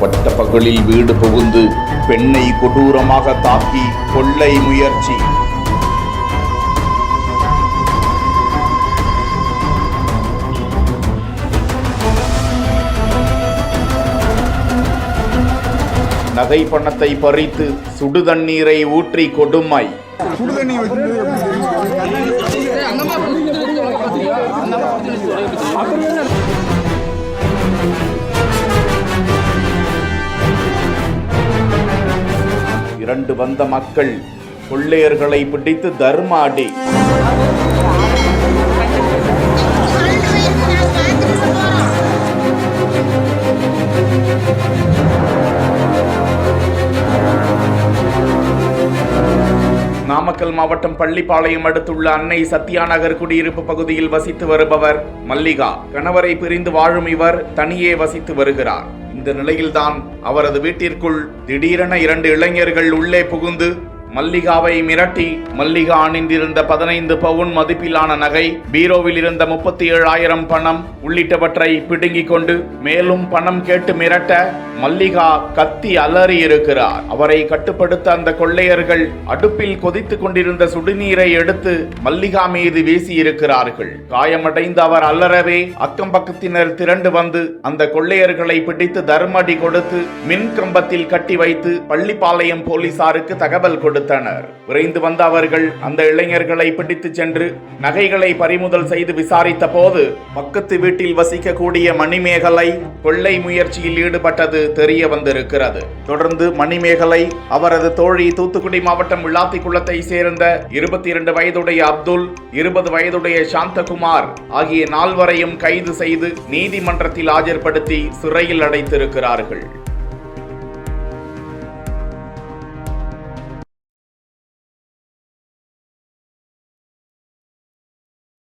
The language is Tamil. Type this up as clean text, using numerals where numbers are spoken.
பட்ட பகலில் வீடு புகுந்து பெண்ணை கொடூரமாக தாக்கி கொள்ளை முயற்சி. நகை பணத்தை பறித்து சுடுதண்ணீரை ஊற்றி கொடுமை. இரண்டு வந்த மக்கள் கொள்ளையர்களை பிடித்து தர்ம அடி. நாமக்கல் மாவட்டம் பள்ளிப்பாளையம் அடுத்துள்ள அன்னை சத்யா நகர் குடியிருப்பு பகுதியில் வசித்து வருபவர் மல்லிகா. கணவரை பிரிந்து வாழும் இவர் தனியே வசித்து வருகிறார். இந்த நிலையில்தான் அவரது வீட்டிற்குள் திடீரென 2 இளைஞர்கள் உள்ளே புகுந்து மல்லிகாவை மிரட்டி மல்லிகா அணிந்திருந்த 15 பவுன் மதிப்பிலான நகை, பீரோவில் இருந்த 37,000 பணம் உள்ளிட்டவற்றை பிடுங்கிக் கொண்டு மேலும் பணம் கேட்டு மிரட்ட மல்லிகா கத்தி அலறி இருக்கிறார். அவரை கட்டுப்படுத்த அந்த கொள்ளையர்கள் அடுப்பில் கொதித்துக் கொண்டிருந்த சுடுநீரை எடுத்து மல்லிகா மீது வீசி இருக்கிறார்கள். காயமடைந்த அவர் அலறவே அக்கம் பக்கத்தினர் திரண்டு வந்து அந்த கொள்ளையர்களை பிடித்து தர்மடி கொடுத்து மின் கம்பத்தில் கட்டி வைத்து பள்ளிப்பாளையம் போலீசாருக்கு தகவல் கொடுத்தனர். விரைந்து வந்த அவர்கள் அந்த இளைஞர்களை பிடித்து சென்று நகைகளை பறிமுதல் செய்து விசாரித்த போது பக்கத்து வீட்டில் வசிக்கக்கூடிய மணிமேகலை கொள்ளை முயற்சியில் ஈடுபட்டது தெரிய வந்திருக்கிறது. தொடர்ந்து மணிமேகலை, அவரது தோழி தூத்துக்குடி மாவட்டம் விளாத்திக்குளத்தை சேர்ந்த 22 வயதுடைய அப்துல், 20 வயதுடைய சாந்தகுமார் ஆகிய 4 கைது செய்து நீதிமன்றத்தில் ஆஜர்படுத்தி சிறையில் அடைத்திருக்கிறார்கள்.